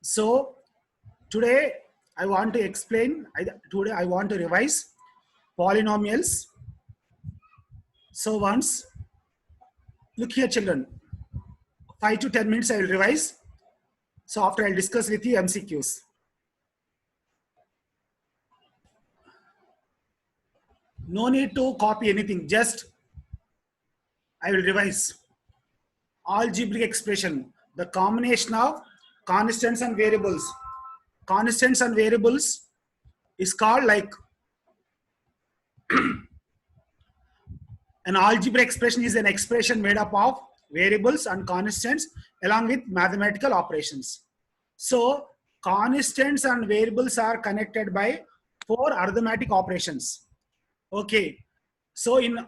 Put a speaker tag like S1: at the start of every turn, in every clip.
S1: So today I want to explain, today I want to revise polynomials. So once, look here children, 5 to 10 minutes I will revise. So after I'll discuss with you MCQs. No need to copy anything, just I will revise. Algebraic expression, the combination of constants and variables. Constants and variables is called like an algebraic expression is an expression made up of variables and constants along with mathematical operations. So constants and variables are connected by 4 arithmetic operations. Okay. So in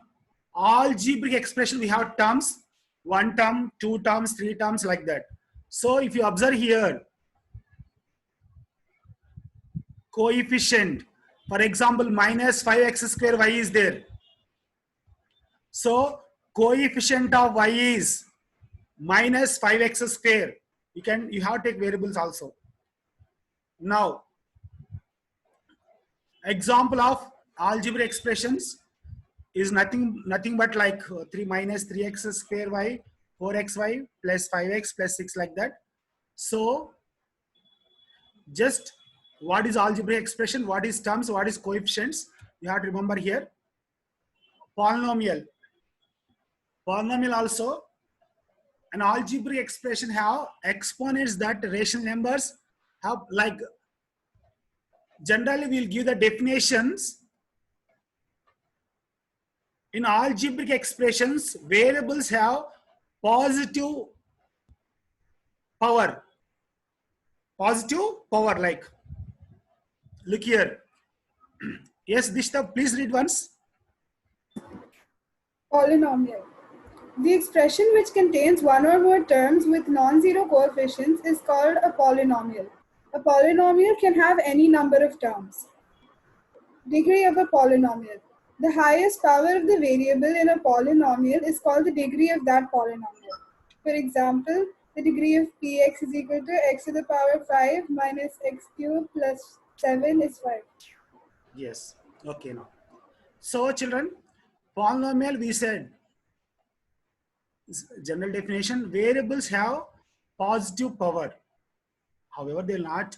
S1: algebraic expression we have terms, 1 term, 2 terms, 3 terms, like that. So if you observe here, coefficient, for example, minus 5x square y is there. So coefficient of y is minus 5x square. You have to take variables also. Now, example of algebraic expressions is nothing but like 3 minus 3x square y, 4xy plus 5x plus 6, like that. So just what is algebraic expression, what is terms, what is coefficients, you have to remember here. Polynomial also, an algebraic expression have exponents that rational numbers have, like generally we'll give the definitions. In algebraic expressions, variables have positive power. Like look here. Yes, Dishta, please read once.
S2: Polynomial. The expression which contains one or more terms with non-zero coefficients is called a polynomial. A polynomial can have any number of terms. Degree of a polynomial. The highest power of the variable in a polynomial is called the degree of that polynomial. For example, the degree of px is equal to x to the power 5 minus x cubed plus 7 is 5.
S1: Yes. Okay, now. So children, polynomial we said, general definition, variables have positive power. However, they will not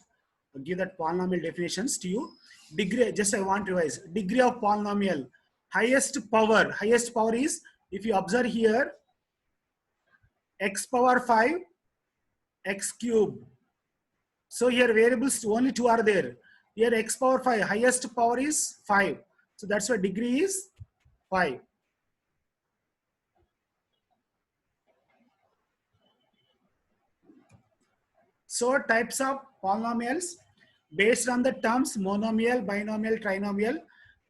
S1: give that polynomial definitions to you. Degree, just I want to revise. Degree of polynomial, highest power is, if you observe here, x power 5, x cube. So here variables only 2 are there. Here x power 5, highest power is 5. So that's why degree is 5. So types of polynomials based on the terms monomial, binomial, trinomial,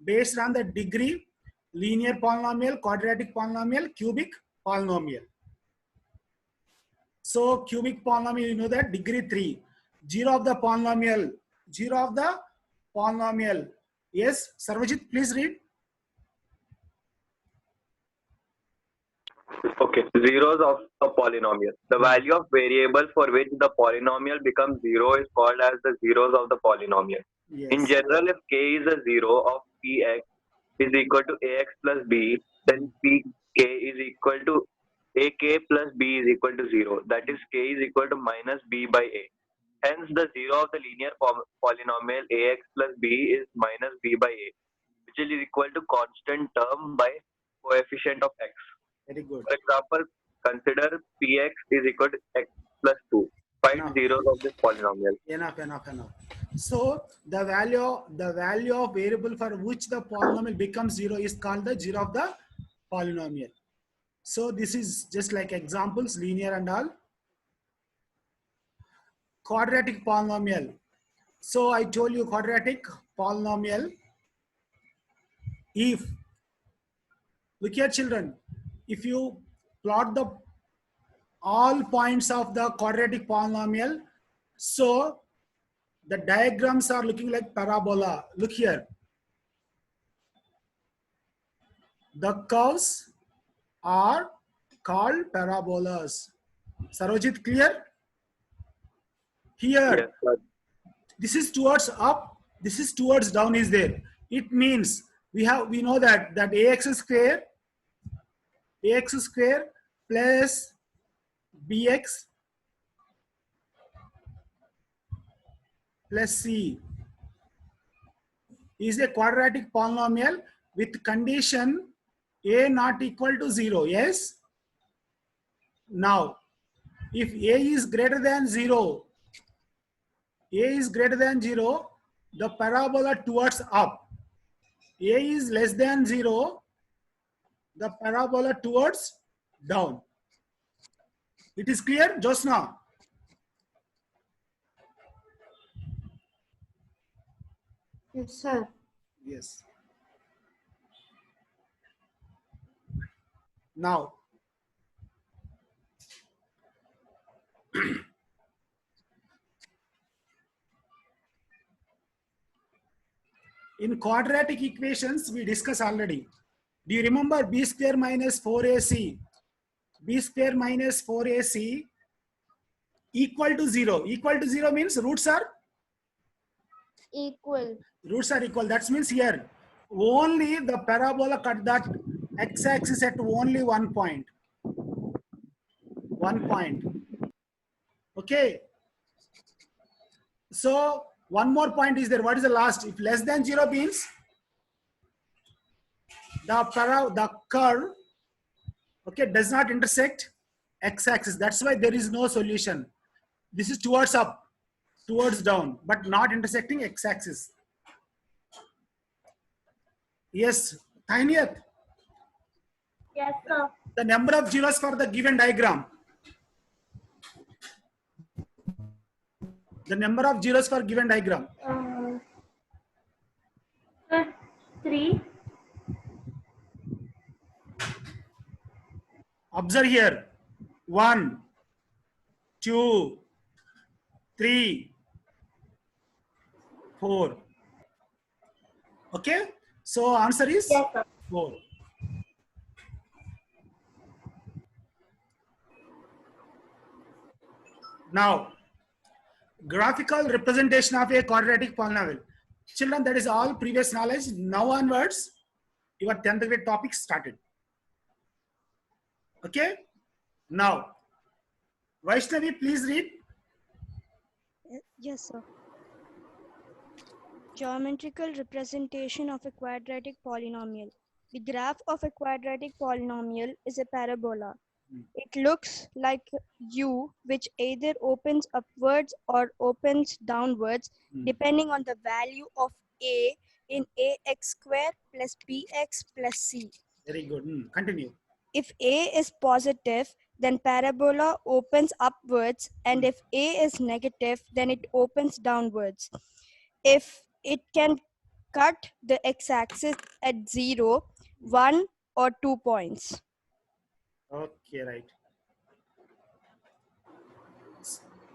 S1: based on the degree, linear polynomial, quadratic polynomial, cubic polynomial. So cubic polynomial, you know that degree 3. 0 of the polynomial. Yes, Sarvajit, please read.
S3: Okay, zeros of a polynomial. The value of variable for which the polynomial becomes zero is called as the zeros of the polynomial.
S1: Yes.
S3: In general, if k is a zero of px is equal to ax plus b, then pk is equal to ak plus b is equal to 0. That is, k is equal to minus b by a. Hence, the zero of the linear polynomial ax plus b is minus b by a, which is equal to constant term by coefficient of x.
S1: Very good.
S3: For example, consider px is equal to x plus 2. Find zeros of this polynomial.
S1: Enough. So the value of variable for which the polynomial becomes 0 is called the 0 of the polynomial. So this is just like examples, linear and all. Quadratic polynomial. So I told you quadratic polynomial. If, look here children, if you plot the all points of the quadratic polynomial, so the diagrams are looking like parabola. Look here. The curves are called parabolas. Sarojit, clear? Here,
S3: Yes, sir.
S1: this is towards up, this is towards down is there. It means we know that ax square plus bx plus c is a quadratic polynomial with condition a not equal to 0. Yes. Now, if a is greater than 0, the parabola towards up. A is less than 0, the parabola towards down. It is clear, Josna?
S4: Yes, sir.
S1: Yes. Now, in quadratic equations, we discussed already. Do you remember b square minus 4ac? B square minus 4ac equal to 0. Equal to 0 means roots are
S4: Equal.
S1: equal. That means here only the parabola cut that x-axis at only 1 point. 1 point. Okay. So one more point is there. What is the last? If less than 0 means the curve, okay, does not intersect x-axis. That's why there is no solution. This is towards up, towards down, but not intersecting x-axis. Yes, Tainiyat.
S4: Yes, sir.
S1: The number of zeros for the given diagram. The number of zeros for given diagram.
S4: Sir, 3.
S1: Observe here. 1, 2, 3, 4. Okay. So answer is
S4: Yes, sir.
S1: 4. Now, graphical representation of a quadratic polynomial. Children, that is all previous knowledge. Now onwards, your 10th grade topic started. Okay. Now, Vaishnavi, please read.
S5: Yes, sir. Geometrical representation of a quadratic polynomial. The graph of a quadratic polynomial is a parabola. It looks like U, which either opens upwards or opens downwards, depending on the value of A in ax square plus bx plus c.
S1: Very good. Continue.
S5: If A is positive, then parabola opens upwards, and if A is negative, then it opens downwards. If it can cut the x-axis at 0, 1 or 2 points.
S1: Okay, right.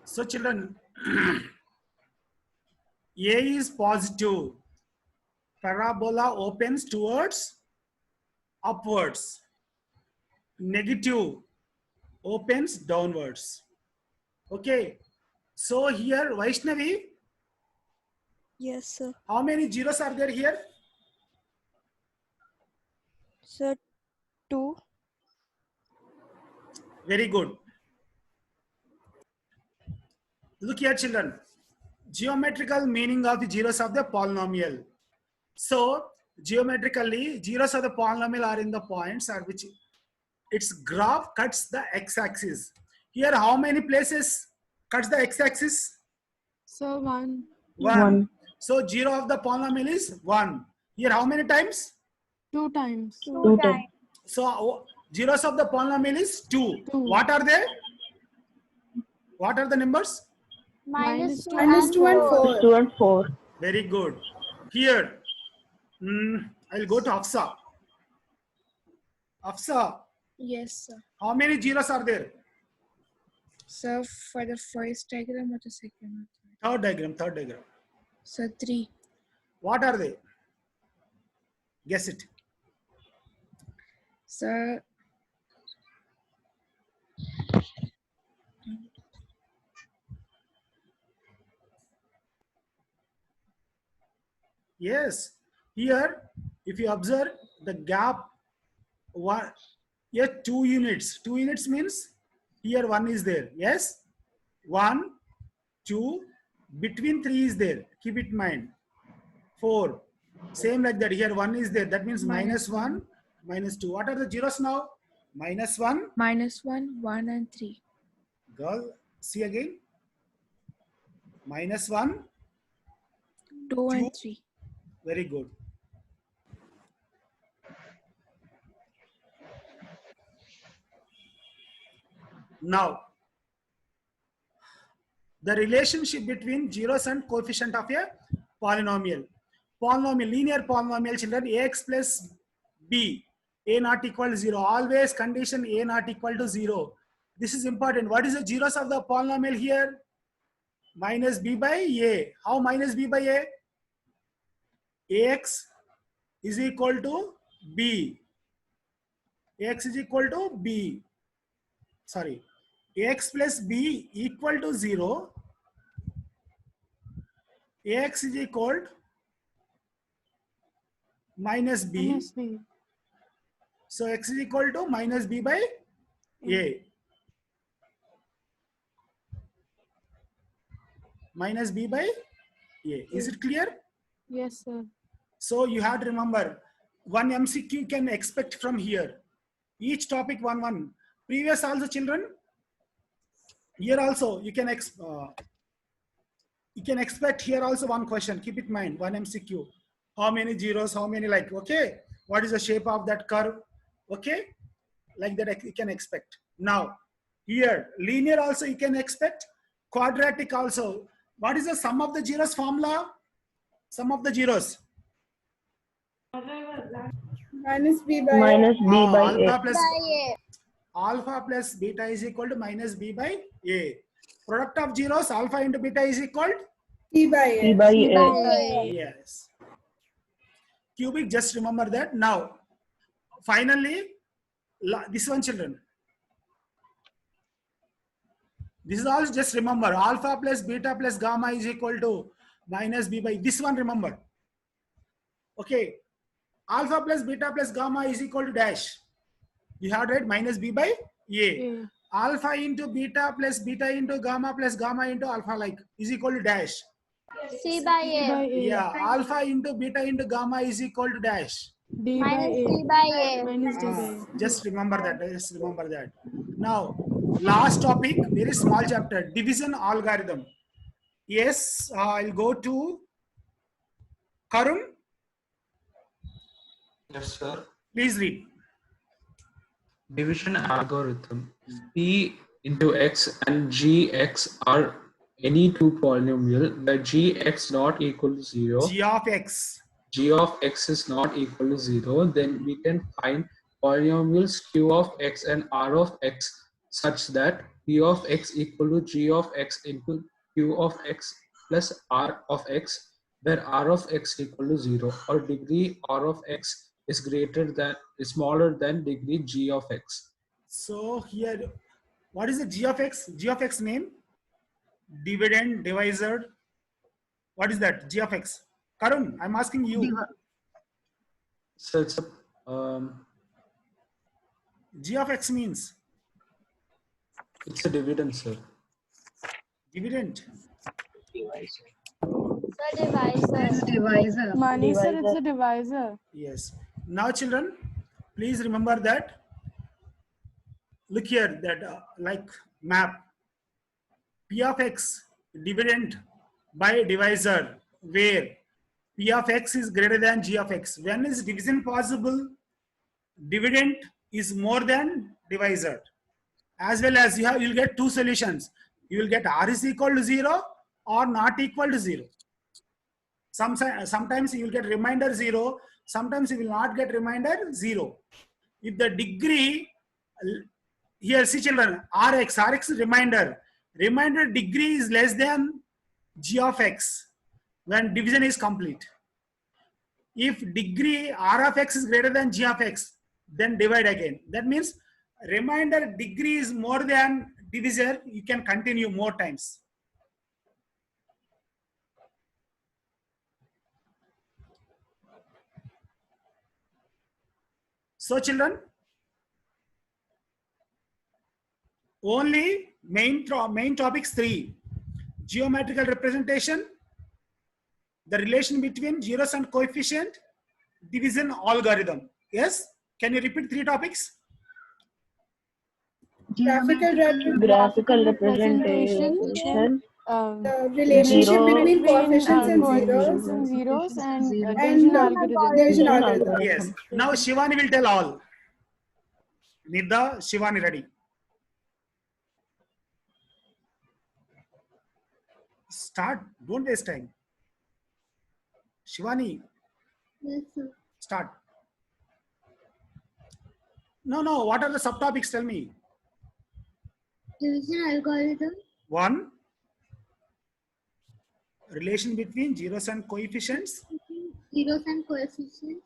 S1: So children, A is positive. Parabola opens towards upwards. Negative opens downwards. Okay. So here, Vaishnavi,
S5: Yes, sir.
S1: how many zeros are there here?
S5: Sir, 2.
S1: Very good. Look here, children. Geometrical meaning of the zeros of the polynomial. So, geometrically, zeros of the polynomial are in the points at which its graph cuts the x-axis. Here, how many places cuts the x-axis?
S6: So 1.
S1: 1. So, 0 of the polynomial is 1. Here, how many times?
S6: 2 times.
S4: 2 times.
S1: So, zeros of the polynomial is 2.
S6: 2.
S1: What are they? What are the numbers?
S4: Minus 2
S2: Minus 2 and 4.
S7: 2 and 4.
S1: Very good. Here, I'll go to Afsa. Afsa,
S6: Yes, sir.
S1: how many zeros are there?
S6: So for the first diagram or the second?
S1: Third diagram.
S6: So 3.
S1: What are they? Guess it.
S6: So
S1: Yes. Here, if you observe the gap, one, here 2 units. 2 units means here 1 is there. Yes. 1, 2, between 3 is there. Keep it in mind. 4. Same like that. Here 1 is there. That means minus
S6: Minus
S1: 1, minus 2. What are the zeros now? Minus 1.
S6: -1, 1 and 3.
S1: Girl, see again. Minus 1,
S6: 2
S1: 2.
S6: and 3.
S1: Very good. Now, the relationship between zeros and coefficient of a polynomial. Polynomial, linear polynomial, children, ax plus b, a not equal to 0. Always condition a not equal to 0. This is important. What is the zeros of the polynomial here? Minus b by a. How minus b by a? Ax is equal to b. Ax is equal to b. Sorry. Ax plus b equal to 0. Ax is equal to minus b. So x is equal to minus b by a. Minus b by a. Is it clear?
S6: Yes, sir.
S1: So you have to remember, one MCQ can expect from here. Each topic one. Previous also children. Here also you can expect here also one question. Keep it in mind, one MCQ. How many zeros? How many like? Okay. What is the shape of that curve? Okay. Like that you can expect. Now here linear also you can expect. Quadratic also. What is the sum of the zeros formula? Sum of the zeros.
S2: Minus b by
S7: minus b by
S1: Alpha
S7: a.
S1: plus alpha plus beta is equal to minus b by a. Product of zeros, alpha into beta is equal to
S2: c by
S7: c
S2: a.
S7: by a.
S1: yes. Cubic, just remember that. Now, finally, this one children. This is all just remember. Alpha plus beta plus gamma is equal to minus b by this one remember. Okay. Alpha plus beta plus gamma is equal to dash. You have to write minus b by a. Alpha into beta plus beta into gamma plus gamma into alpha like is equal to dash.
S4: C by A.
S1: Yeah, alpha into beta into gamma is equal to dash.
S4: Minus C by A.
S1: Just remember that. Just remember that. Now, last topic, very small chapter, division algorithm. Yes, I'll go to Karun.
S8: Yes, sir.
S1: Please read.
S8: Division algorithm. P into x and gx are any two polynomial where gx not equal to 0.
S1: G of x.
S8: G of x is not equal to 0. Then we can find polynomials q of x and r of x such that p of x equal to g of x into q of x plus r of x, where r of x equal to 0 or degree r of x is smaller than degree g of x.
S1: So here, what is the G of x? G of x name? Dividend, divisor. What is that? G of x. Karun, I'm asking you.
S8: So it's
S1: G of x means
S8: a dividend, sir.
S1: dividend.
S4: The divisor.
S6: Money, sir, it's a divisor.
S1: Yes. Now, children, please remember that. Look here, that like map. P of x dividend by divisor, where P of x is greater than G of x. When is division possible? Dividend is more than divisor. As well as you'll get two solutions. You will get r is equal to 0 or not equal to 0. Sometimes you will get remainder 0. Sometimes you will not get remainder 0. If the degree, here see children, rx is remainder degree is less than g of x when division is complete. If degree r of x is greater than g of x, then divide again. That means remainder degree is more than divisor, you can continue more times. So children, only main topics 3: geometrical representation, the relation between zeros and coefficient, division algorithm. Yes, can you repeat 3 topics?
S2: Graphical
S7: representation,
S2: the relationship
S7: zero
S2: between coefficients and
S7: coefficients
S2: zeros,
S7: and zeros, and
S2: and
S7: division algorithm.
S2: division algorithm.
S1: Yes. Now Shivani will tell all. Nida, Shivani, ready. Start. Don't waste time. Shivani,
S4: Yes, sir.
S1: start. No. What are the subtopics? Tell me.
S4: Division algorithm,
S1: 1. Relation between zeros and coefficients.
S4: zeros and coefficients,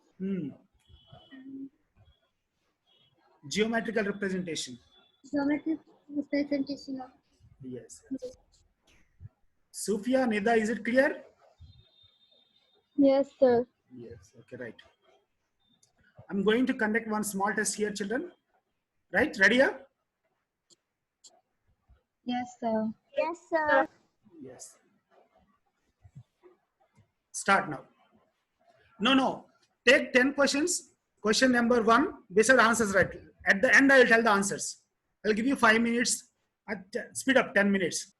S1: Geometrical representation.
S4: geometric representation of.
S1: Yes. Sufia, Nida, is it clear?
S4: Yes, sir.
S1: Yes. Okay, right. I'm going to conduct one small test here, children. Right? Ready? Here?
S4: Yes, sir. Yes, sir.
S1: Yes. Start now. No. Take 10 questions. Question number 1. These are the answers, right? At the end, I will tell the answers. I'll give you 5 minutes. Speed up 10 minutes.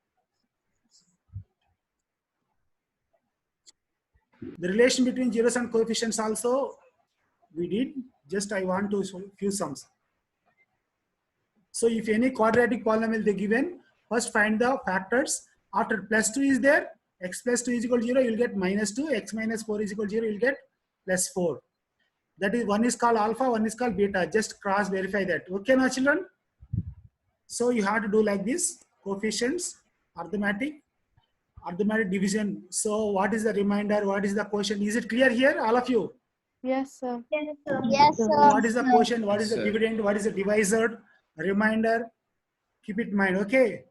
S1: The relation between zeros and coefficients also we did. Just I want to show few sums. So if any quadratic polynomial they given, first find the factors. After plus 2 is there, x plus 2 is equal to 0, you will get minus 2, x minus 4 is equal to 0, you will get plus 4. That is, one is called alpha, one is called beta. Just cross verify that. Okay now children? So you have to do like this: coefficients, arithmetic division. So what is the remainder? What is the quotient? Is it clear here, all of you?
S7: Yes, sir.
S4: Yes, sir. Yes, sir.
S1: What is the quotient? What is the
S8: Sir.
S1: dividend? What is the divisor? Remainder? Keep it in mind, okay?